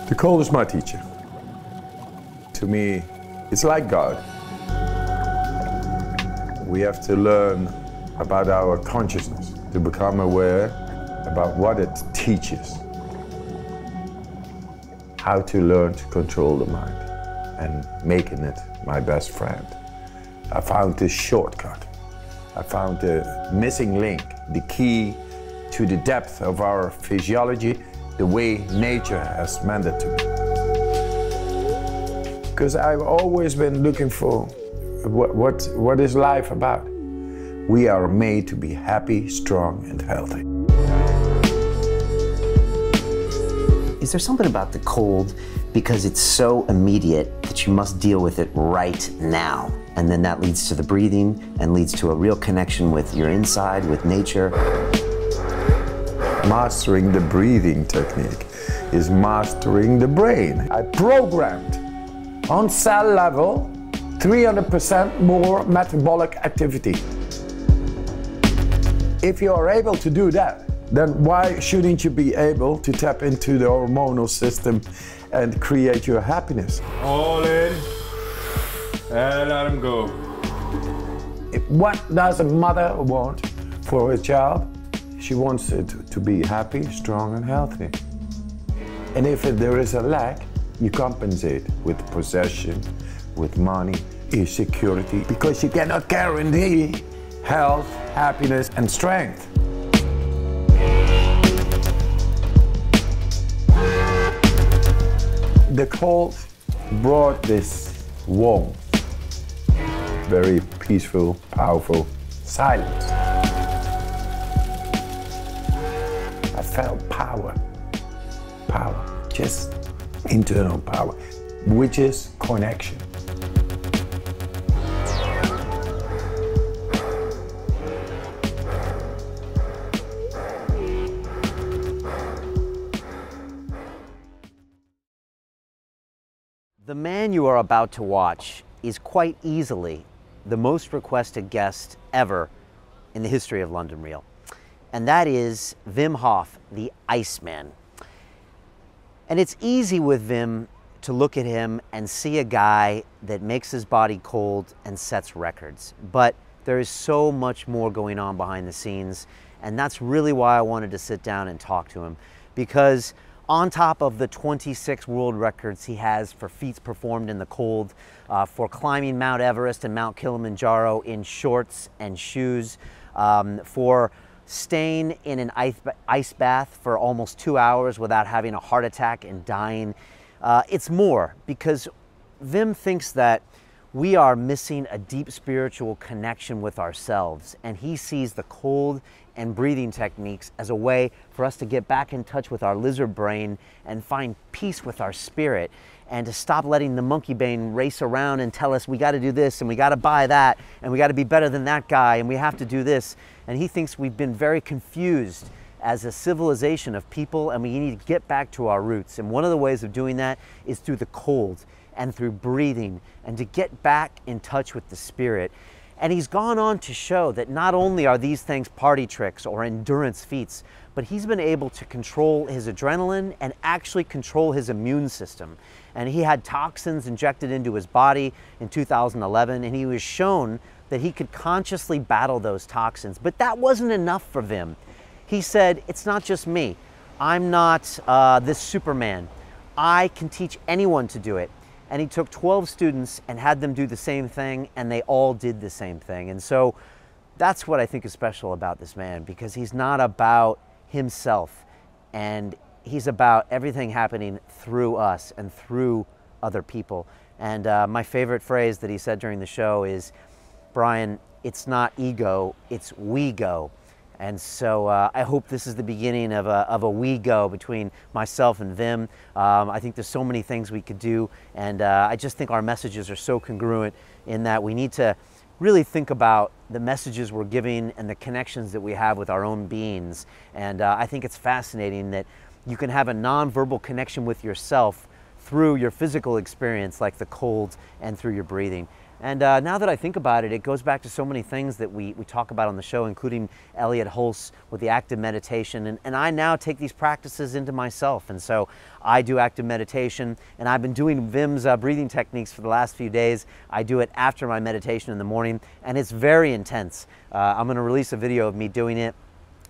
The cold is my teacher. To me, it's like God. We have to learn about our consciousness to become aware about what it teaches. How to learn to control the mind and making it my best friend. I found this shortcut. I found the missing link, the key to the depth of our physiology, the way nature has meant it to be. Because I've always been looking for what is life about. We are made to be happy, strong, and healthy. Is there something about the cold, because it's so immediate, that you must deal with it right now? And then that leads to the breathing and leads to a real connection with your inside, with nature. Mastering the breathing technique is mastering the brain. I programmed on cell level 300% more metabolic activity. If you are able to do that, then why shouldn't you be able to tap into the hormonal system and create your happiness? All in and let him go. What does a mother want for a child? She wants it to be happy, strong, and healthy. And if there is a lack, you compensate with possession, with money, security, because you cannot guarantee health, happiness, and strength. The cold brought this warm, very peaceful, powerful silence. I felt power, just internal power, which is connection. The man you are about to watch is quite easily the most requested guest ever in the history of London Real. And that is Wim Hof, the Iceman. And it's easy with Wim to look at him and see a guy that makes his body cold and sets records. But there is so much more going on behind the scenes, and that's really why I wanted to sit down and talk to him, because on top of the 26 world records he has for feats performed in the cold, for climbing Mount Everest and Mount Kilimanjaro in shorts and shoes, for staying in an ice bath for almost 2 hours without having a heart attack and dying. It's more, because Wim thinks that we are missing a deep spiritual connection with ourselves, and he sees the cold and breathing techniques as a way for us to get back in touch with our lizard brain and find peace with our spirit, and to stop letting the monkey brain race around and tell us we got to do this and we got to buy that and we got to be better than that guy and we have to do this. And he thinks we've been very confused as a civilization of people, and we need to get back to our roots. And one of the ways of doing that is through the cold and through breathing, and to get back in touch with the spirit. And he's gone on to show that not only are these things party tricks or endurance feats, but he's been able to control his adrenaline and actually control his immune system. And he had toxins injected into his body in 2011, and he was shown that he could consciously battle those toxins. But that wasn't enough for Wim. He said, it's not just me. I'm not this Superman. I can teach anyone to do it. And he took 12 students and had them do the same thing, and they all did the same thing. And so that's what I think is special about this man, because he's not about himself, and he's about everything happening through us and through other people. And my favorite phrase that he said during the show is, Brian, it's not ego, it's we go. And so I hope this is the beginning of a we go between myself and Wim. I think there's so many things we could do, and I just think our messages are so congruent in that we need to really think about the messages we're giving and the connections that we have with our own beings. And I think it's fascinating that you can have a non-verbal connection with yourself through your physical experience, like the cold, and through your breathing. And now that I think about it, it goes back to so many things that we talk about on the show, including Elliot Hulse with the active meditation. And I now take these practices into myself. And so I do active meditation, and I've been doing Wim's breathing techniques for the last few days. I do it after my meditation in the morning, and it's very intense. I'm going to release a video of me doing it.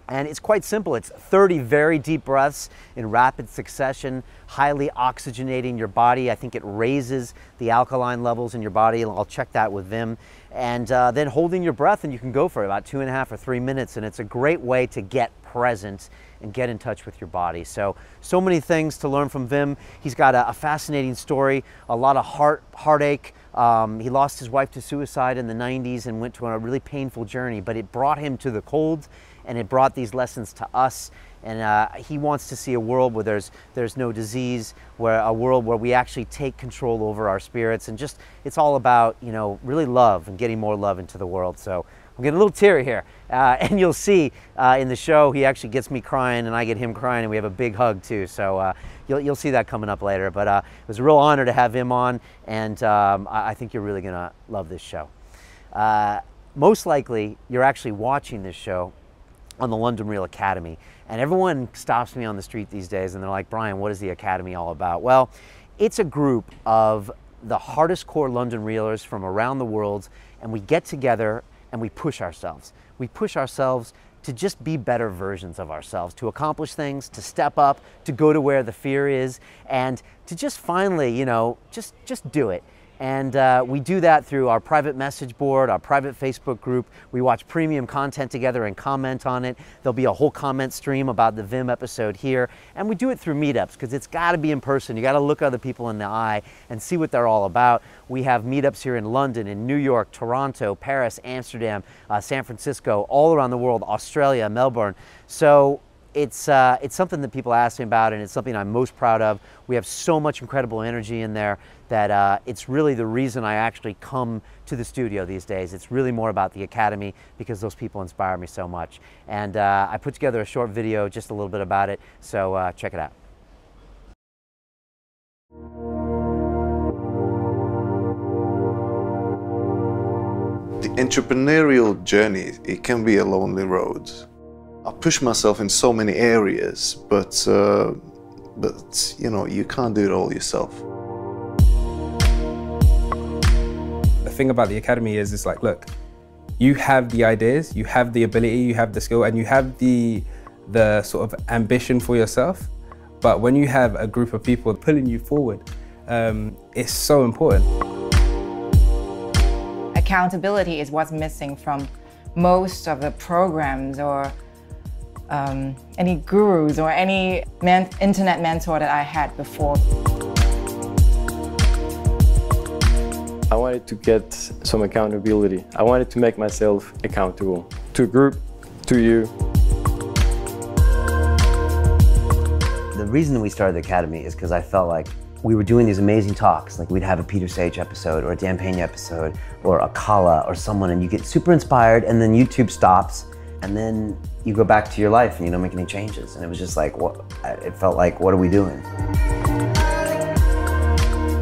And it's quite simple. It's 30 very deep breaths in rapid succession, highly oxygenating your body. I think it raises the alkaline levels in your body. I'll check that with Wim. And then holding your breath, and you can go for about 2.5 or 3 minutes. And it's a great way to get present and get in touch with your body. So many things to learn from Wim. He's got a fascinating story, a lot of heartache. He lost his wife to suicide in the 90s and went to a really painful journey, but it brought him to the cold, and it brought these lessons to us. And he wants to see a world where there's no disease, where a world where we actually take control over our spirits, and just, it's all about, you know, really love and getting more love into the world. So I'm getting a little teary here, and you'll see in the show he actually gets me crying and I get him crying, and we have a big hug too. So you'll see that coming up later. But it was a real honor to have him on, and I think you're really gonna love this show. Most likely you're actually watching this show on the London Reel Academy, and everyone stops me on the street these days and they're like, Brian, what is the Academy all about? Well, it's a group of the hardest core London Reelers from around the world, and we get together and we push ourselves. We push ourselves to just be better versions of ourselves, to accomplish things, to step up, to go to where the fear is, and to just finally, you know, just do it. And we do that through our private message board, our private Facebook group. We watch premium content together and comment on it. There'll be a whole comment stream about the Wim episode here. And we do it through meetups, because it's got to be in person. You got to look other people in the eye and see what they're all about. We have meetups here in London, in New York, Toronto, Paris, Amsterdam, San Francisco, all around the world, Australia, Melbourne. So it's something that people ask me about, and it's something I'm most proud of. We have so much incredible energy in there that it's really the reason I actually come to the studio these days. It's really more about the Academy, because those people inspire me so much. And I put together a short video, just a little bit about it, so check it out. The entrepreneurial journey, it can be a lonely road. I push myself in so many areas, but you know, you can't do it all yourself. The thing about the Academy is, it's like, look, you have the ideas, you have the ability, you have the skill, and you have the sort of ambition for yourself. But when you have a group of people pulling you forward, it's so important. Accountability is what's missing from most of the programs or any gurus or any internet mentor that I had before. I wanted to get some accountability. I wanted to make myself accountable to a group, to you. The reason we started the Academy is because I felt like we were doing these amazing talks, like we'd have a Peter Sage episode or a Dan Pena episode or a Kala or someone, and you get super inspired, and then YouTube stops, and then you go back to your life and you don't make any changes. And it was just like, what? It felt like, what are we doing?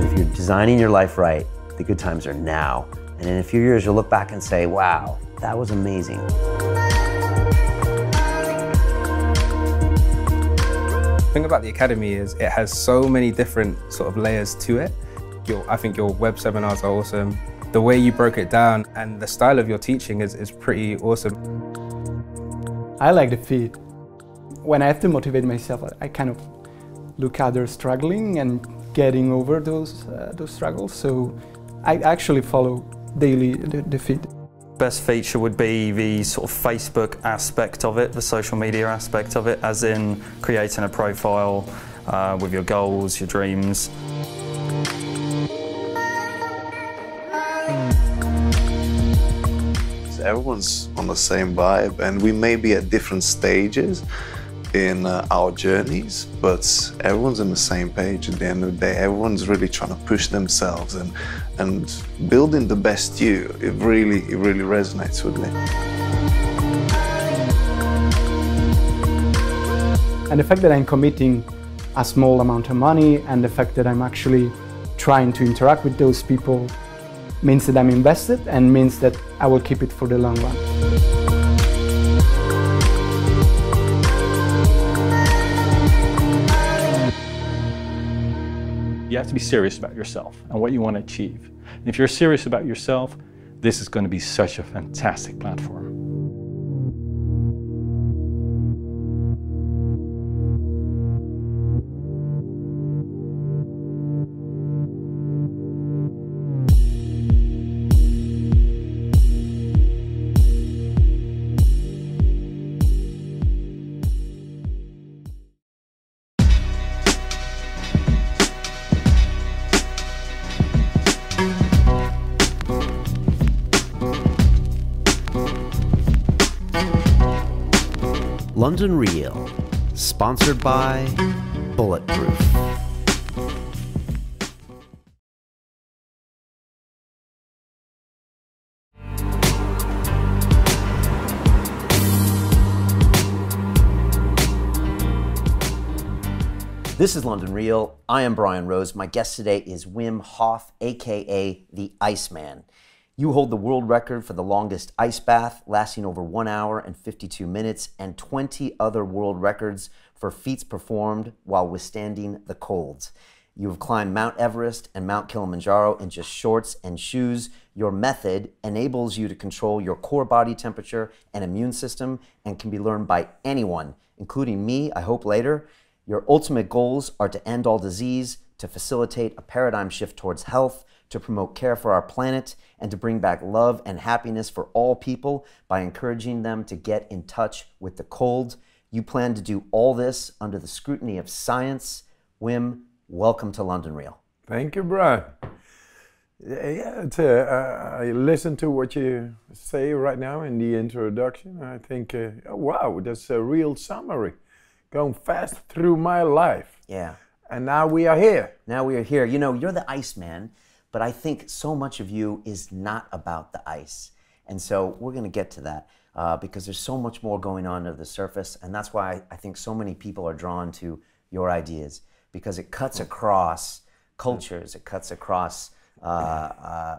If you're designing your life right, the good times are now. And in a few years, you'll look back and say, wow, that was amazing. The thing about the Academy is it has so many different sort of layers to it. I think your web seminars are awesome. The way you broke it down and the style of your teaching is pretty awesome. I like the feed. When I have to motivate myself, I kind of look at others struggling and getting over those struggles. So I actually follow daily the feed. Best feature would be the sort of Facebook aspect of it, the social media aspect of it, as in creating a profile with your goals, your dreams. Everyone's on the same vibe, and we may be at different stages in our journeys, but everyone's on the same page at the end of the day. Everyone's really trying to push themselves and building the best you. It really resonates with me. And the fact that I'm committing a small amount of money, and the fact that I'm actually trying to interact with those people, means that I'm invested and means that I will keep it for the long run. You have to be serious about yourself and what you want to achieve. And if you're serious about yourself, this is going to be such a fantastic platform. London Real, sponsored by Bulletproof. This is London Real. I am Brian Rose. My guest today is Wim Hof, aka the Iceman. You hold the world record for the longest ice bath, lasting over 1 hour and 52 minutes, and 20 other world records for feats performed while withstanding the colds. You have climbed Mount Everest and Mount Kilimanjaro in just shorts and shoes. Your method enables you to control your core body temperature and immune system and can be learned by anyone, including me, I hope later. Your ultimate goals are to end all disease, to facilitate a paradigm shift towards health, to promote care for our planet, and to bring back love and happiness for all people by encouraging them to get in touch with the cold. You plan to do all this under the scrutiny of science. Wim, welcome to London Real. Thank you, Brian. Yeah, I listen to what you say right now in the introduction. I think, oh, wow, that's a real summary. Going fast through my life. Yeah. And now we are here. Now we are here. You know, you're the Iceman, but I think so much of you is not about the ice. And so we're going to get to that because there's so much more going on under the surface. And that's why I think so many people are drawn to your ideas, because it cuts across cultures, it cuts across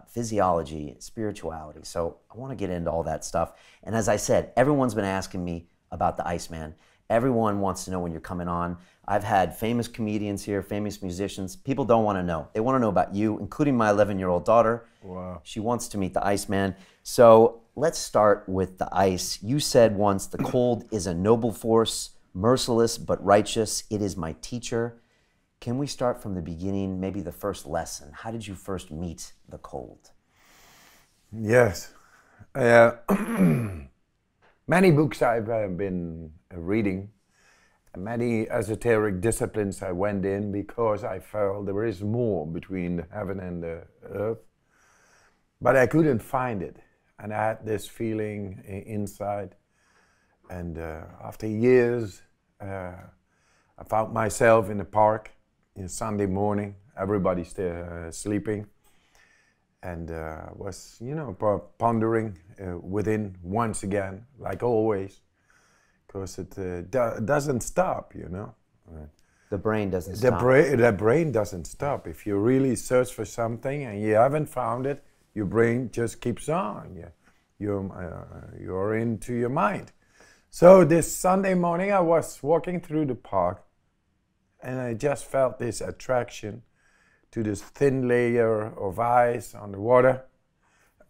physiology, spirituality. So I want to get into all that stuff. And as I said, everyone's been asking me about the Iceman. Everyone wants to know when you're coming on. I've had famous comedians here, famous musicians. People don't want to know. They want to know about you, including my 11-year-old daughter. Wow. She wants to meet the Iceman. So let's start with the ice. You said once, the cold is a noble force, merciless but righteous. It is my teacher. Can we start from the beginning, maybe the first lesson? How did you first meet the cold? Yes. Many books I've been reading, many esoteric disciplines I went in because I felt there is more between the heaven and the earth. But I couldn't find it. And I had this feeling inside. And after years, I found myself in the park on Sunday morning. Everybody's still sleeping. And was, you know, pondering within once again, like always, because it doesn't stop, you know. The brain doesn't stop. The brain doesn't stop. If you really search for something and you haven't found it, your brain just keeps on. You're into your mind. So this Sunday morning, I was walking through the park, and I just felt this attraction to this thin layer of ice on the water.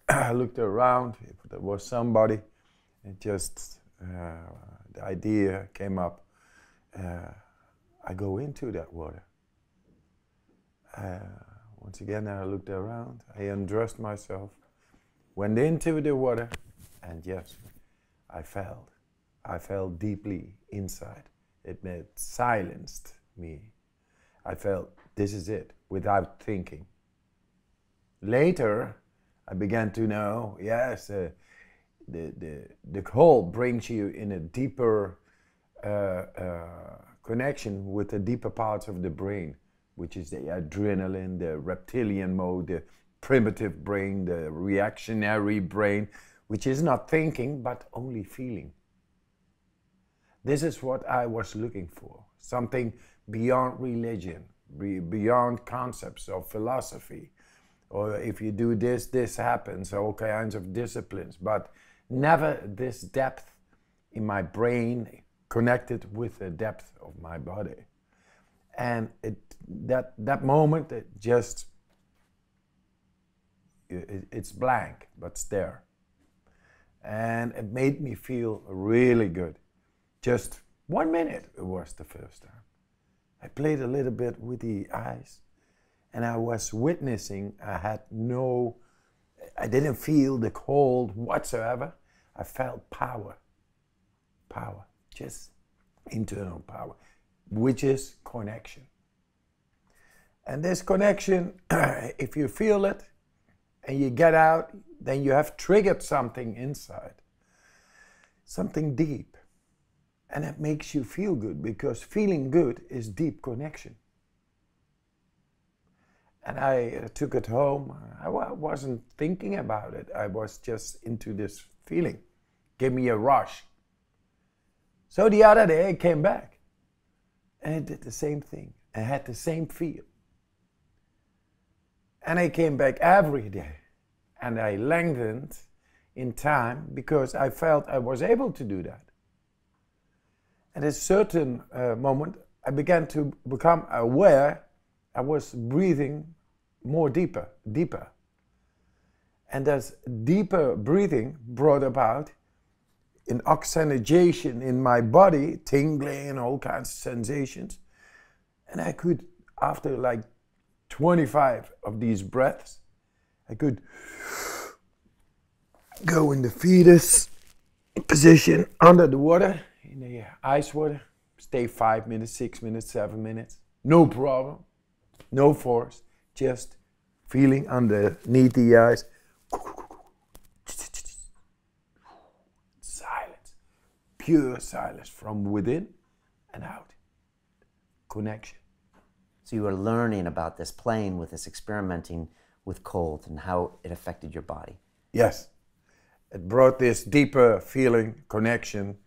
I looked around, if there was somebody, and just the idea came up, I go into that water. Once again, I looked around, I undressed myself, went into the water, and yes, I felt deeply inside. It silenced me. I felt, this is it, without thinking. Later, I began to know, yes, the cold brings you in a deeper connection with the deeper parts of the brain, which is the adrenaline, the reptilian mode, the primitive brain, the reactionary brain, which is not thinking, but only feeling. This is what I was looking for, something beyond religion, beyond concepts of philosophy, Or if you do this, this happens, all kinds of disciplines, but never this depth in my brain connected with the depth of my body. And that moment, it's blank, but it's there. And it made me feel really good. Just 1 minute it was the first time. I played a little bit with the eyes, and I was witnessing. I didn't feel the cold whatsoever. I felt power, just internal power, which is connection. And this connection, if you feel it and you get out, then you have triggered something inside, something deep. And it makes you feel good, because feeling good is deep connection. And I took it home. I wasn't thinking about it. I was just into this feeling. Gave me a rush. So the other day I came back and I did the same thing. I had the same feel. And I came back every day. And I lengthened in time because I felt I was able to do that. At a certain moment, I began to become aware. I was breathing more deeper. And this deeper breathing brought about an oxygenation in my body, tingling and all kinds of sensations. And I could, after like 25 of these breaths, I could go in the fetus position under the water, in the ice water, stay 5 minutes, 6 minutes, 7 minutes, no problem, no force, just feeling underneath the ice. Silence, pure silence from within and out. Connection. So you were learning about this, playing with this, experimenting with cold and how it affected your body. Yes. It brought this deeper feeling, connection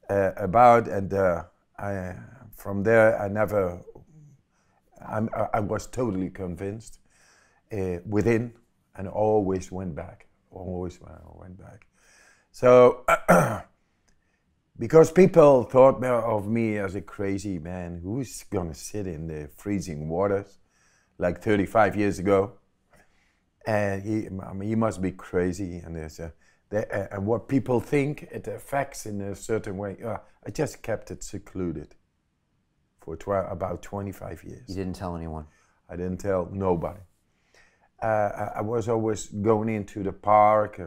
about, and from there I was totally convinced within, and always went back, So, because people thought of me as a crazy man, who's gonna sit in the freezing waters like 35 years ago? And he must be crazy, and and what people think it affects in a certain way. I just kept it secluded for about 25 years. You didn't tell anyone? I didn't tell nobody. I was always going into the park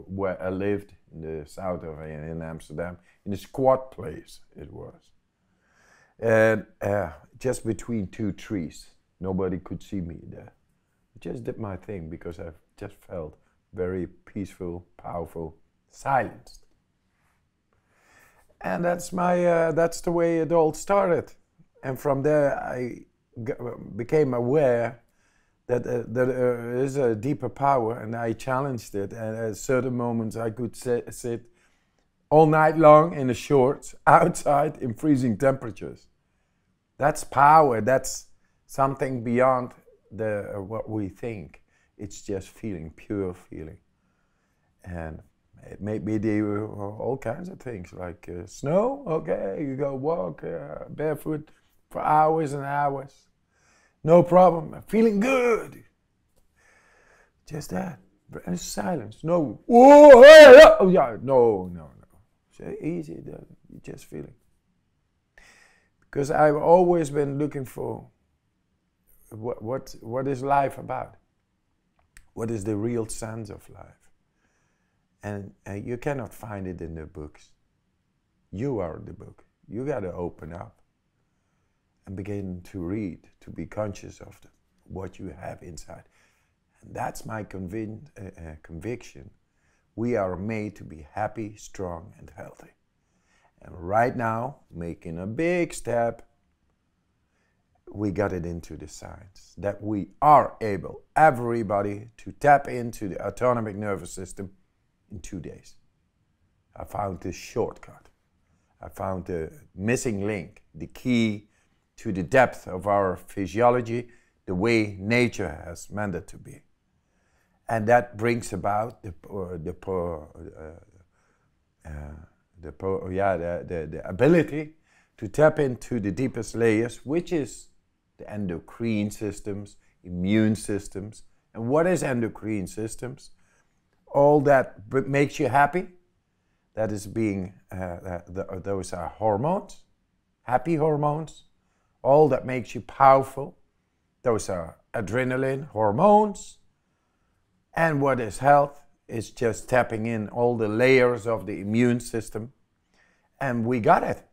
where I lived in the south of in Amsterdam, in a squat place it was. And just between two trees, nobody could see me there. I just did my thing because I just felt very peaceful, powerful, silenced. And that's the way it all started. And from there I became aware that there is a deeper power, and I challenged it. And at certain moments I could sit all night long in the shorts outside in freezing temperatures. That's power. That's something beyond what we think. It's just feeling, pure feeling. And it made me do all kinds of things, like snow, okay, you go walk barefoot for hours and hours. No problem, I'm feeling good. Just that, and silence, no, whoa, hey, oh yeah, no. So easy, you're just feeling. Because I've always been looking for what is life about? What is the real sense of life? And you cannot find it in the books. You are the book. You got to open up and begin to read, to be conscious of what you have inside. And that's my conviction. We are made to be happy, strong, and healthy. And right now, making a big step, we got it into the science that we are able, everybody, to tap into the autonomic nervous system in 2 days. I found this shortcut. I found the missing link, the key to the depth of our physiology, the way nature has meant it to be. And that brings about the ability to tap into the deepest layers, which is the endocrine systems, immune systems. And what is endocrine systems? All that makes you happy, that is being, those are hormones, happy hormones. All that makes you powerful, those are adrenaline hormones. And what is health is just tapping in all the layers of the immune system. And we got it.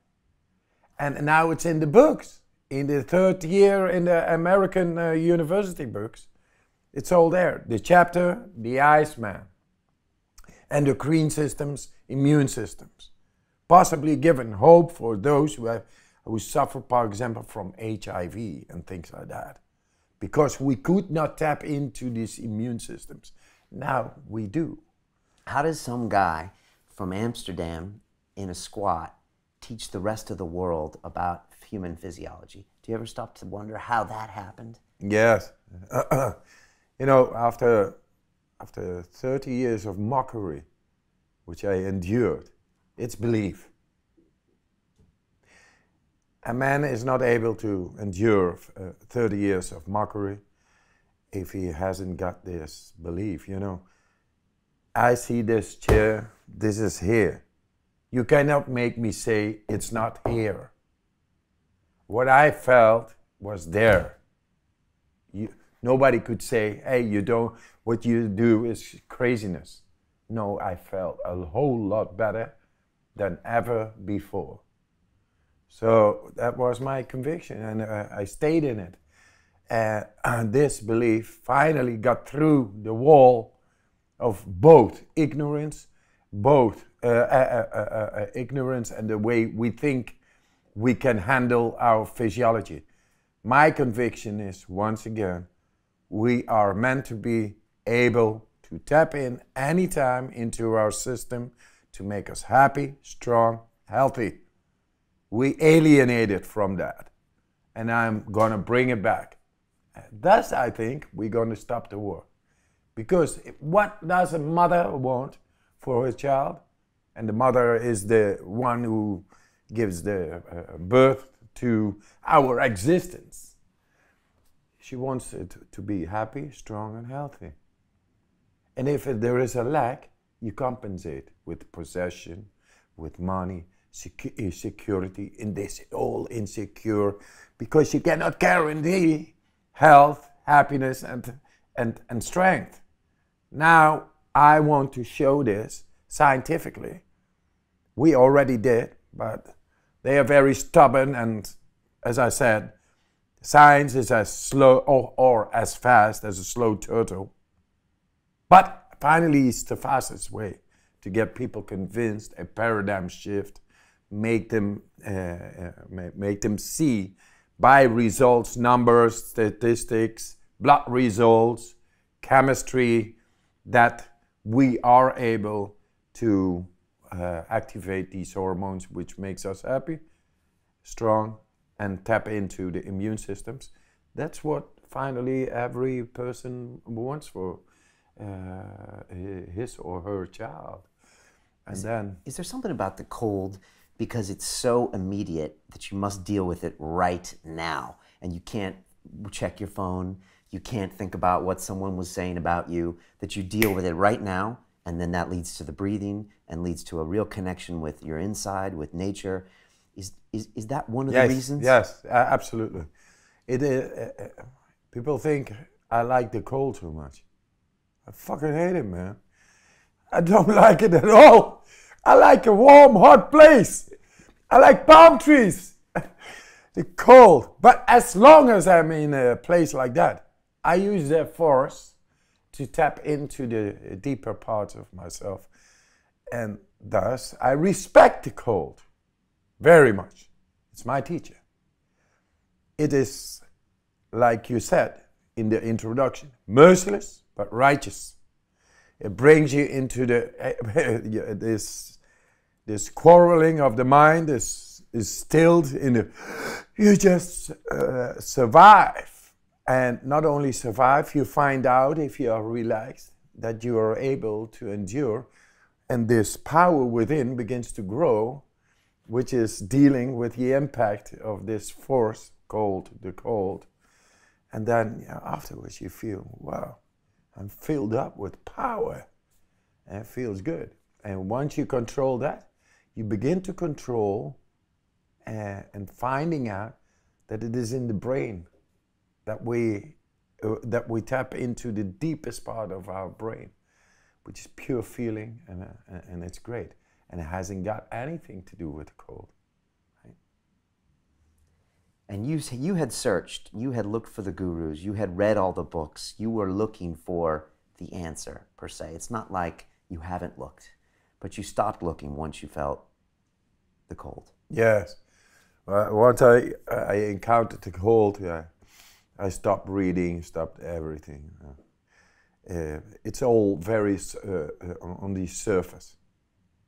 And now it's in the books. In the third year in the American university books, it's all there. The chapter, the Iceman. Endocrine systems, immune systems. Possibly given hope for those who suffer, for example, from HIV and things like that. Because we could not tap into these immune systems. Now we do. How does some guy from Amsterdam in a squat teach the rest of the world about human physiology? Do you ever stop to wonder how that happened? Yes. You know, after 30 years of mockery, which I endured, it's belief. A man is not able to endure 30 years of mockery if he hasn't got this belief, you know. I see this chair, this is here. You cannot make me say it's not here. What I felt was there. Nobody could say, hey, what you do is craziness. No, I felt a whole lot better than ever before. So that was my conviction, and I stayed in it. And this belief finally got through the wall of both ignorance, ignorance and the way we think we can handle our physiology. My conviction is, once again, we are meant to be able to tap in anytime into our system to make us happy, strong, healthy. We alienated from that, and I'm going to bring it back. Thus, I think we're going to stop the war. Because what does a mother want for her child? And the mother is the one who gives the birth to our existence. She wants it to be happy, strong, and healthy. And if there is a lack, you compensate with possession, with money, security. In this all insecure, because you cannot guarantee health, happiness, and strength. Now, I want to show this scientifically. We already did, but they are very stubborn, and as I said, science is as slow or as fast as a slow turtle. But finally, it's the fastest way to get people convinced, a paradigm shift, make them see by results, numbers, statistics, blood results, chemistry, that we are able to activate these hormones, which makes us happy, strong, and tap into the immune systems. That's what finally every person wants for his or her child. And is there something about the cold, because it's so immediate, that you must deal with it right now, and you can't check your phone, you can't think about what someone was saying about you, that you deal with it right now, and then that leads to the breathing and leads to a real connection with your inside, with nature. Is that one of the reasons? Yes, absolutely. People think I like the cold too much. I fucking hate it, man. I don't like it at all. I like a warm, hot place. I like palm trees. The cold. But as long as I'm in a place like that, I use that force to tap into the deeper parts of myself. And thus, I respect the cold very much. It's my teacher. It is, like you said in the introduction, merciless but righteous. It brings you into this quarreling of the mind is stilled in the, you just survive. And not only survive, you find out, if you are relaxed, that you are able to endure, and this power within begins to grow, which is dealing with the impact of this force called the cold. And then afterwards you feel, wow, I'm filled up with power, and it feels good. And once you control that, you begin to control and finding out that it is in the brain that we tap into the deepest part of our brain, which is pure feeling, and it's great. And it hasn't got anything to do with the cold. Right? And you had searched, you had looked for the gurus, you had read all the books, you were looking for the answer, per se. It's not like you haven't looked, but you stopped looking once you felt the cold. Yes. Once I encountered the cold, I stopped reading, stopped everything. It's all very on the surface.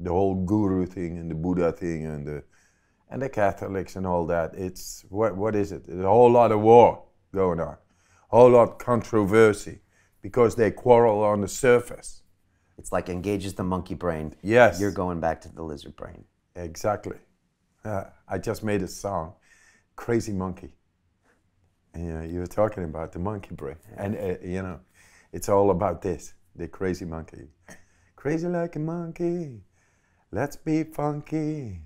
The whole guru thing and the Buddha thing and the Catholics and all that. It's what is it? There's a whole lot of war going on, a whole lot of controversy because they quarrel on the surface. It's like engages the monkey brain. Yes. You're going back to the lizard brain. Exactly. I just made a song, Crazy Monkey. And you were talking about the monkey brain. And it's all about this, the crazy monkey. Crazy like a monkey, let's be funky.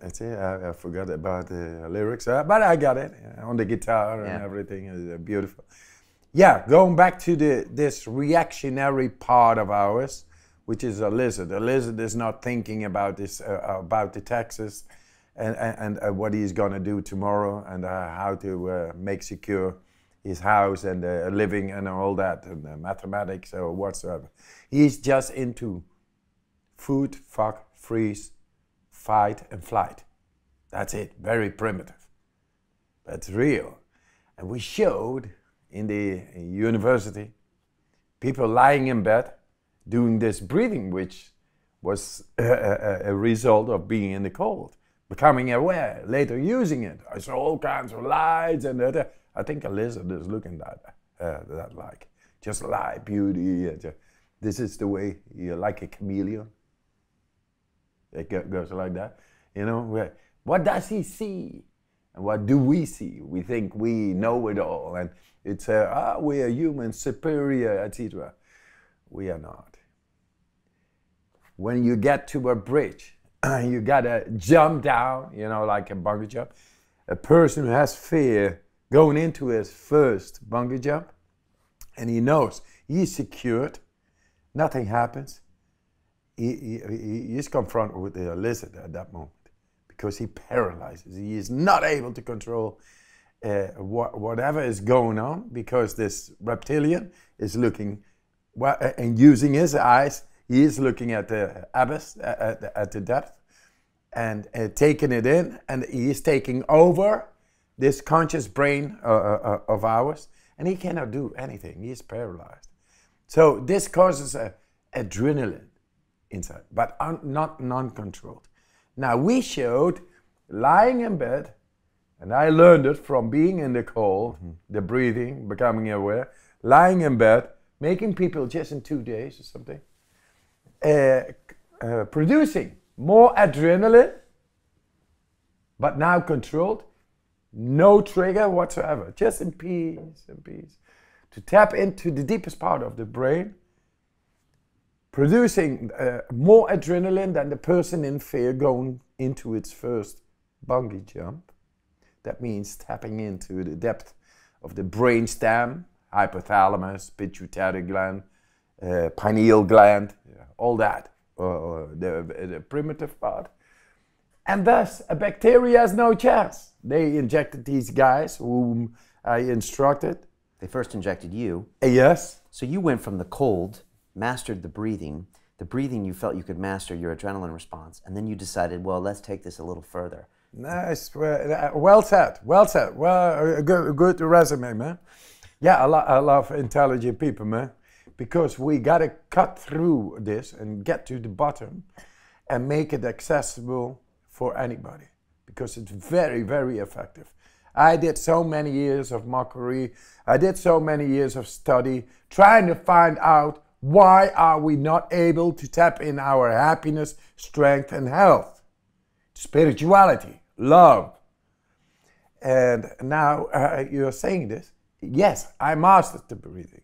That's it. I forgot about the lyrics, but I got it on the guitar and everything. Is beautiful. Yeah, going back to this reactionary part of ours, which is a lizard. A lizard is not thinking about this, about the taxes and what he's going to do tomorrow and how to make secure his house and living and all that, and mathematics or whatsoever. He's just into food, fuck, freeze, fight, and flight. That's it. Very primitive. That's real. And we showed in the university people lying in bed doing this breathing, which was a result of being in the cold, becoming aware, later using it. I saw all kinds of lights and I think a lizard is looking that like just light, beauty. This is the way you're like a chameleon. It goes like that. You know, what does he see? And what do we see? We think we know it all. And it's, we are human, superior, etc. We are not. When you get to a bridge, you gotta jump down, you know, like a bungee jump. A person who has fear going into his first bungee jump, and he knows he's secured, nothing happens. He's confronted with a lizard at that moment because he paralyzes. He is not able to control whatever is going on because this reptilian is looking and using his eyes. He is looking at the abyss, at the depth, and taking it in, and he is taking over this conscious brain of ours, and he cannot do anything. He is paralyzed. So this causes adrenaline inside, but not non-controlled. Now we showed lying in bed, and I learned it from being in the cold, the breathing, becoming aware, lying in bed, making people just in 2 days or something, producing more adrenaline, but now controlled, no trigger whatsoever, just in peace, to tap into the deepest part of the brain, producing more adrenaline than the person in fear going into its first bungee jump. That means tapping into the depth of the brain stem, hypothalamus, pituitary gland, pineal gland, all that, the primitive part. And thus, a bacteria has no chance. They injected these guys whom I instructed. They first injected you. Yes. So you went from the cold, mastered the breathing you felt you could master your adrenaline response, and then you decided, well, let's take this a little further. Nice, well said, well said. Well, good resume, man. Yeah, I love intelligent people, man, because we gotta cut through this and get to the bottom and make it accessible for anybody, because it's very, very effective. I did so many years of mockery. I did so many years of study, trying to find out why are we not able to tap in our happiness, strength, and health, spirituality, love. And now you're saying this. Yes, I mastered the breathing.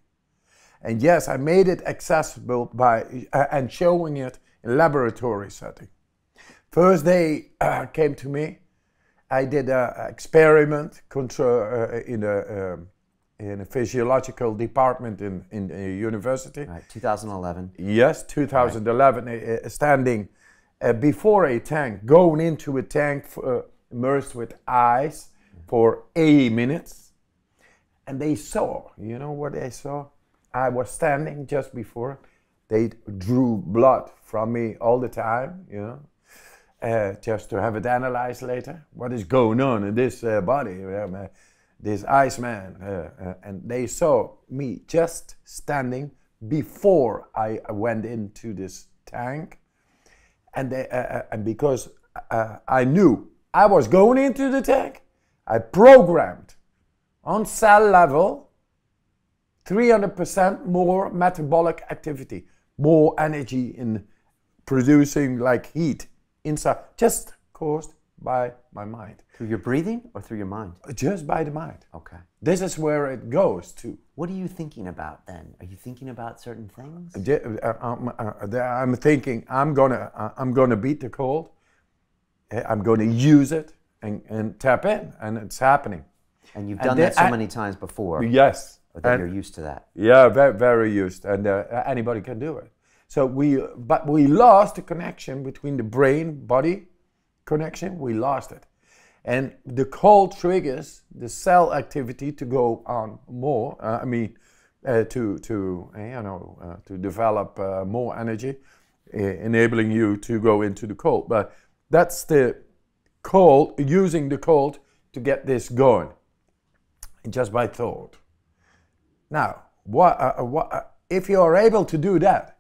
And yes, I made it accessible by and showing it in laboratory setting. First they came to me. I did an experiment in a physiological department in a university. Right, 2011. Yes, 2011. Right. Standing before a tank, going into a tank immersed with ice for 80 minutes. And they saw, you know what they saw? I was standing just before. They drew blood from me all the time, you know, just to have it analyzed later. What is going on in this body, this Iceman? And they saw me just standing before I went into this tank. And, and because I knew I was going into the tank, I programmed on cell level 300% more metabolic activity, more energy in producing like heat inside, just caused by my mind. Through your breathing or through your mind? Just by the mind. Okay. This is where it goes to. What are you thinking about then? Are you thinking about certain things? I'm thinking I'm gonna beat the cold. I'm gonna use it and tap in, and it's happening. And you've done that so many times before. Yes. That you're used to that. Yeah, very, very used, and anybody can do it. So but we lost the connection between the brain-body connection. We lost it, and the cold triggers the cell activity to go on more. To develop more energy, enabling you to go into the cold. But that's the cold, using the cold to get this going, just by thought. Now, if you are able to do that,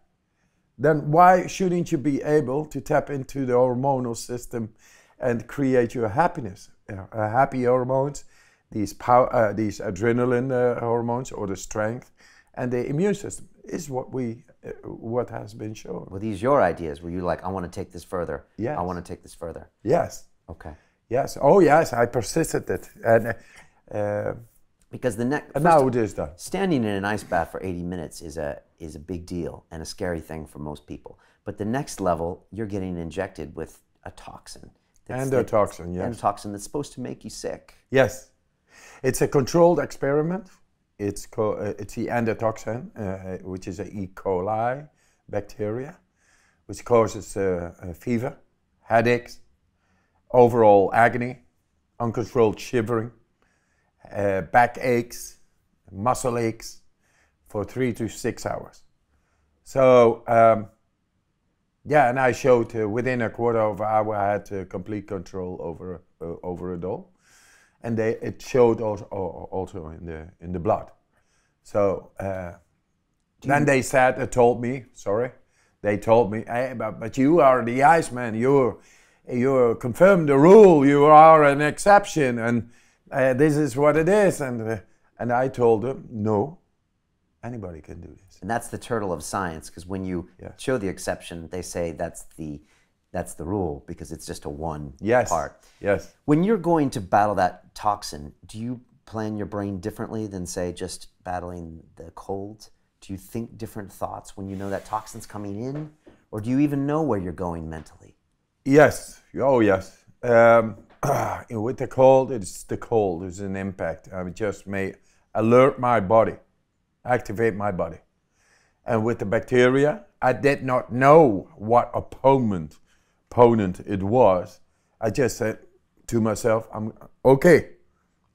then why shouldn't you be able to tap into the hormonal system and create your happiness? Happy hormones, these adrenaline hormones, or the strength, and the immune system is what has been shown. Were these your ideas? Were you like, I want to take this further? Yes. I want to take this further. Yes. Okay. Yes. Oh, yes. I persisted it, and. Because the next, now it is done. Standing in an ice bath for 80 minutes is a big deal and a scary thing for most people. But the next level, you're getting injected with a toxin. Endotoxin, yes. Endotoxin that's supposed to make you sick. Yes. It's a controlled experiment. It's the endotoxin, which is an E. coli bacteria, which causes fever, headaches, overall agony, uncontrolled shivering, back aches, muscle aches for 3 to 6 hours. So, yeah, and I showed within a quarter of an hour I had complete control over it all, and it showed also in the blood. So then they told me, hey, but you are the Iceman. You confirmed the rule. You are an exception, and this is what it is. And I told them, no, anybody can do this. And that's the turtle of science, because when you show the exception, they say that's the rule, because it's just a one part. Yes. When you're going to battle that toxin, do you plan your brain differently than, say, just battling the cold? Do you think different thoughts when you know that toxin's coming in? Or do you even know where you're going mentally? Yes. Oh, yes. With the cold, it's an impact. I just may alert my body, activate my body. And with the bacteria, I did not know what opponent it was. I just said to myself, okay,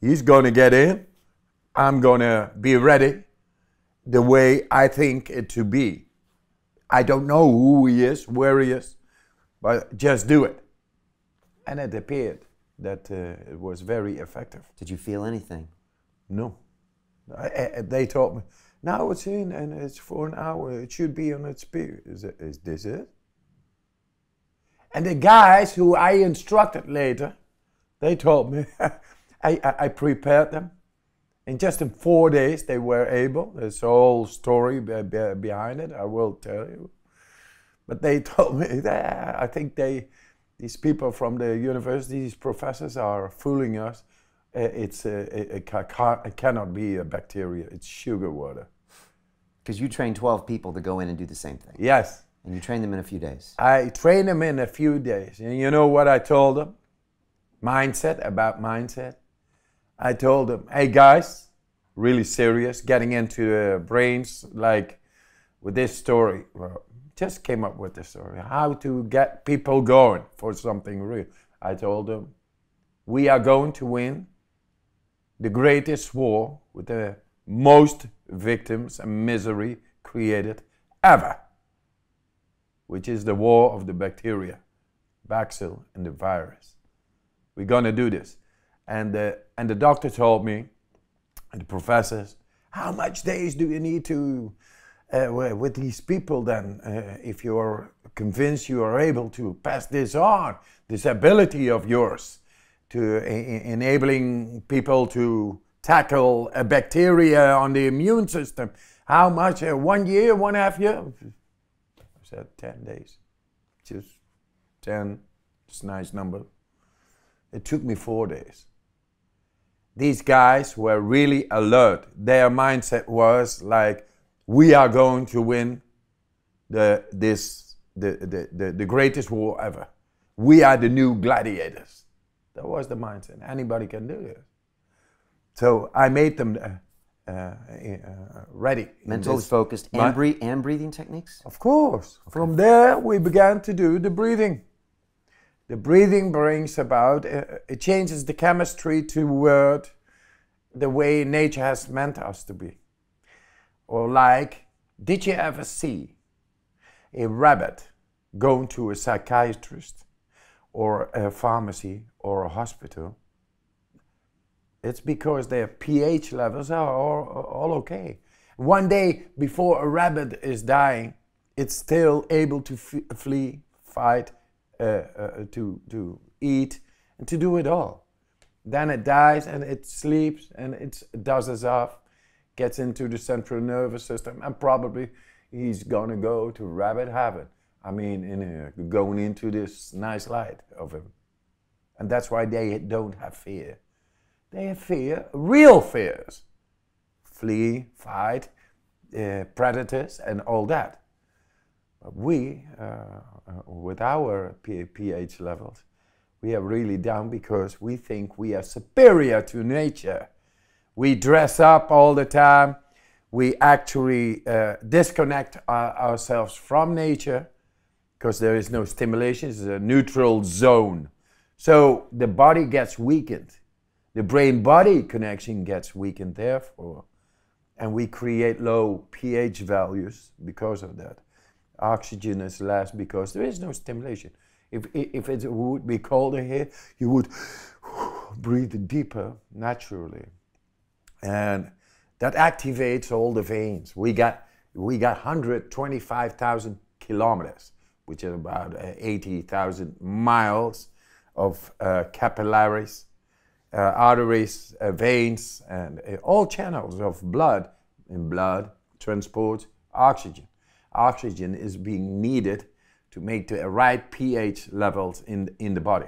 he's gonna get in. I'm gonna be ready the way I think it to be. I don't know who he is, where he is, but just do it. And it appeared that it was very effective. Did you feel anything? No. They told me, now it's in and it's for an hour. It should be on its period. Is this it? And the guys who I instructed later, they told me, I prepared them. And just in 4 days, they were able. There's a whole story behind it, I will tell you. But they told me that I think these people from the university, these professors are fooling us. It cannot be a bacteria, it's sugar water. Because you train 12 people to go in and do the same thing. Yes. And you train them in a few days. I trained them in a few days. And you know what I told them? About mindset. I told them, hey guys, really serious, getting into brains, like with this story. Well, just came up with this story. How to get people going for something real. I told them, we are going to win the greatest war with the most victims and misery created ever, which is the war of the bacteria, bacillus and the virus. We're gonna do this. And the doctor told me, and the professors, how much days do you need to, with these people then, if you are convinced you are able to pass this on, this ability of yours to enabling people to tackle a bacteria on the immune system, how much, 1 year, 1.5 years? I said 10 days, just 10, it's a nice number. It took me 4 days. These guys were really alert. Their mindset was like, we are going to win the greatest war ever. We are the new gladiators. That was the mindset. Anybody can do this. So I made them ready. Mentally focused and breathing techniques? Of course. Okay. From there, we began to do the breathing. The breathing brings about, it changes the chemistry toward the way nature has meant us to be. Or like, did you ever see a rabbit going to a psychiatrist or a pharmacy or a hospital? It's because their pH levels are all okay. One day before a rabbit is dying, it's still able to flee, fight, to eat, and to do it all. Then it dies and it sleeps and it dozes off, gets into the central nervous system, and probably he's gonna go to rabbit heaven. I mean, going into this nice light of him. And that's why they don't have fear. They have fear, real fears. Flee, fight, predators, and all that. But we, with our pH levels, we are really down because we think we are superior to nature. We dress up all the time. We actually disconnect ourselves from nature because there is no stimulation. It's a neutral zone. So the body gets weakened. The brain-body connection gets weakened, therefore. And we create low pH values because of that. Oxygen is less because there is no stimulation. If it would be colder here, you would breathe deeper naturally. And that activates all the veins. We got 125,000 kilometers, which is about 80,000 miles of capillaries, arteries, veins, and all channels of blood. And blood transports oxygen. Oxygen is being needed to make the right pH levels in the body.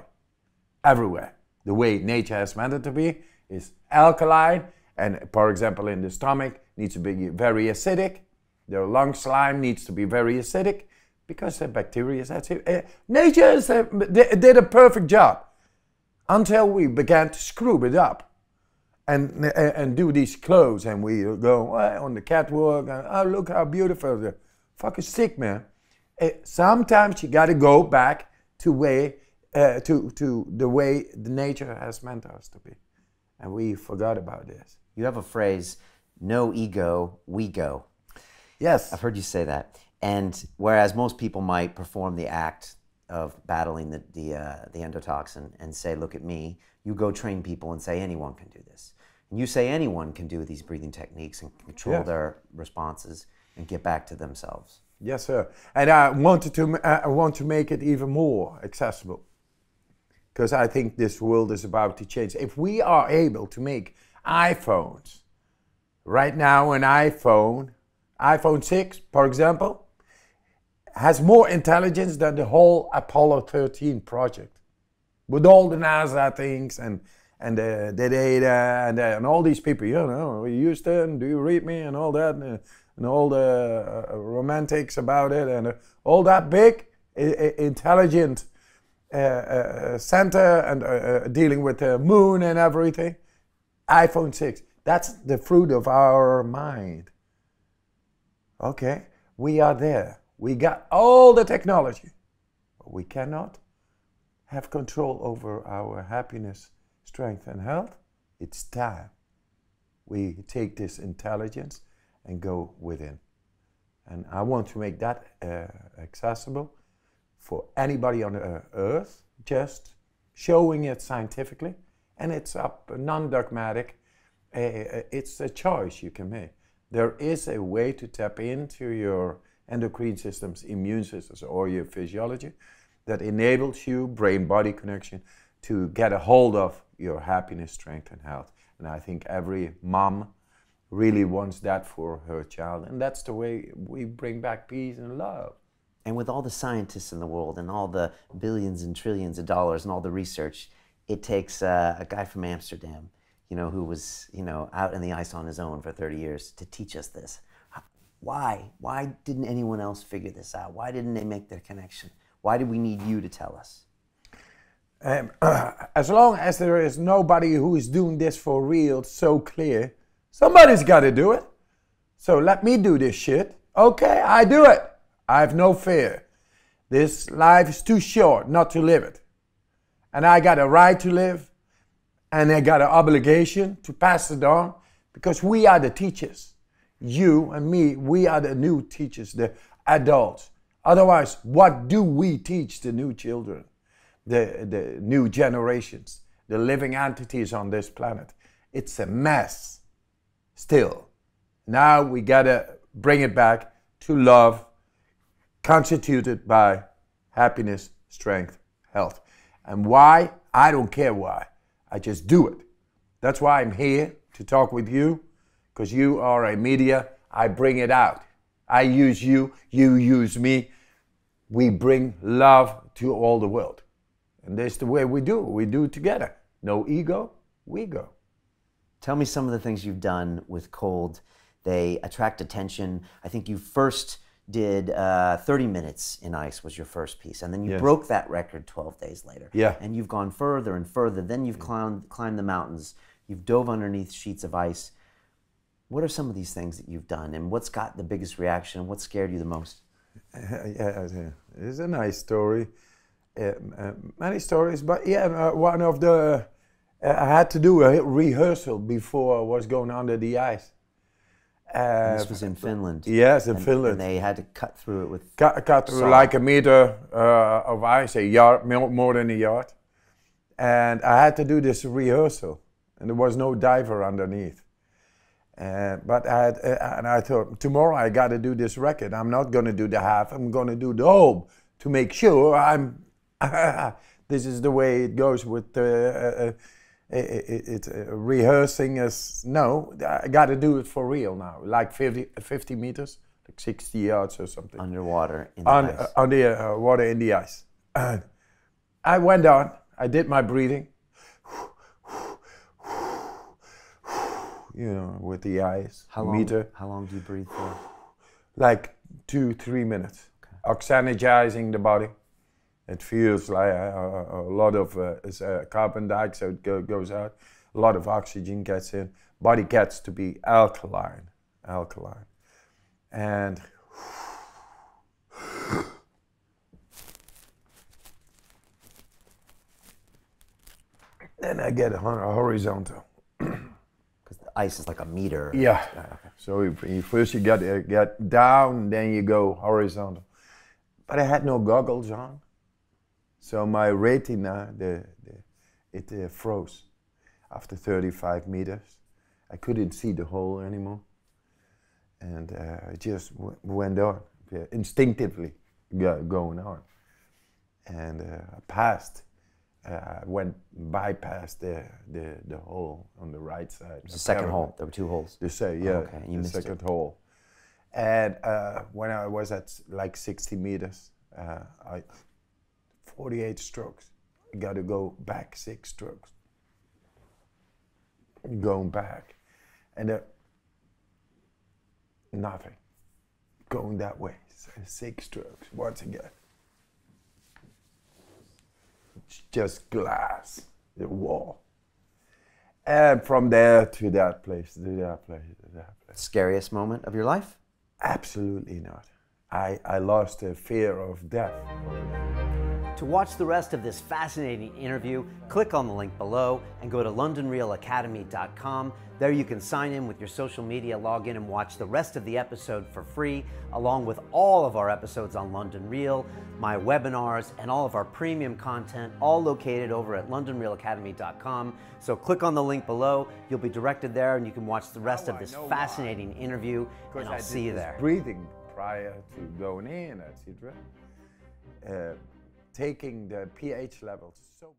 Everywhere. The way nature has meant it to be is alkaline, and for example in the stomach needs to be very acidic. The lung slime needs to be very acidic because the bacteria is acidic. Nature did a perfect job until we began to screw it up and do these clothes, and we go on the catwalk and oh look how beautiful the fucking sick, man. Sometimes you got to go back to the way the nature has meant us to be, and we forgot about this. You have a phrase, no ego, we go. Yes. I've heard you say that. And whereas most people might perform the act of battling the endotoxin and say, look at me, you go train people and say anyone can do this. And you say anyone can do these breathing techniques and control their responses and get back to themselves. Yes, sir. And I want to make it even more accessible. because I think this world is about to change. If we are able to make iPhones, right now an iPhone 6, for example, has more intelligence than the whole Apollo 13 project. With all the NASA things and the data and all these people, you know, Houston, do you read me, and all that, and all the romantics about it, and all that big, intelligent center, and dealing with the moon and everything. iPhone 6, that's the fruit of our mind. Okay, we are there. We got all the technology, but we cannot have control over our happiness, strength, and health. It's time we take this intelligence and go within. And I want to make that accessible for anybody on earth, just showing it scientifically. And it's up, non-dogmatic. It's a choice you can make. There is a way to tap into your endocrine systems, immune systems, or your physiology that enables you, brain-body connection, to get a hold of your happiness, strength, and health. And I think every mom really wants that for her child. And that's the way we bring back peace and love. And with all the scientists in the world and all the billions and trillions of dollars and all the research, it takes a guy from Amsterdam, you know, who was, you know, out in the ice on his own for 30 years to teach us this. Why? Why didn't anyone else figure this out? Why didn't they make their connection? Why do we need you to tell us? As long as there is nobody who is doing this for real, so clear, somebody's got to do it. So let me do this shit. Okay, I do it. I have no fear. This life is too short not to live it. And I got a right to live, and I got an obligation to pass it on, because we are the teachers. You and me, we are the new teachers, the adults. Otherwise, what do we teach the new children, the new generations, the living entities on this planet? It's a mess still. Now we gotta bring it back to love, constituted by happiness, strength, health. And why? I don't care why. I just do it. That's why I'm here to talk with you, because you are a media. I bring it out. I use you, you use me. We bring love to all the world. And that's the way we do it. We do it together. No ego, we go. Tell me some of the things you've done with cold. They attract attention. I think you first did 30 minutes in ice was your first piece, and then you broke that record 12 days later. Yeah. And you've gone further and further. Then you've climbed the mountains. You've dove underneath sheets of ice. What are some of these things that you've done, and what's got the biggest reaction? What scared you the most? It's a nice story. Many stories, but one of the... I had to do a rehearsal before I was going under the ice. This was in Finland. Yes, in Finland. And they had to cut through it with... Cut through like a meter of ice, a yard, more than a yard. And I had to do this rehearsal, and there was no diver underneath. But I thought, tomorrow I got to do this record. I'm not going to do the half, I'm going to do the whole to make sure I'm... This is the way it goes with rehearsing is, no, I got to do it for real now, like 50 meters, like 60 yards or something. Underwater in the ice. Underwater in the ice. And I went on, I did my breathing, you know, with the ice. How long do you breathe for? Like 2-3 minutes. Okay. Oxygenizing the body. It feels like a lot of carbon dioxide goes out, a lot of oxygen gets in, body gets to be alkaline. And then I get horizontal. Because the ice is like a meter. Yeah. Okay. So first you got to get down, then you go horizontal. But I had no goggles on. So my retina, it froze after 35 meters. I couldn't see the hole anymore. And I just went on, instinctively going on. And I passed bypassed the hole on the right side. The second hole. There were 2 holes. Okay. You the missed second it. hole. And when I was at like 60 meters, 48 strokes. I got to go back 6 strokes. Going back, and nothing. Going that way. 6 strokes once again. It's just glass, the wall. And from there to that place, to that place, to that place. Scariest moment of your life? Absolutely not. I lost the fear of death. To watch the rest of this fascinating interview, click on the link below and go to londonrealacademy.com. There you can sign in with your social media, log in and watch the rest of the episode for free, along with all of our episodes on London Real, my webinars, and all of our premium content, all located over at londonrealacademy.com. So click on the link below, you'll be directed there and you can watch the rest of this fascinating interview, and I'll see you there. Breathing prior to going in, etc. Taking the pH levels so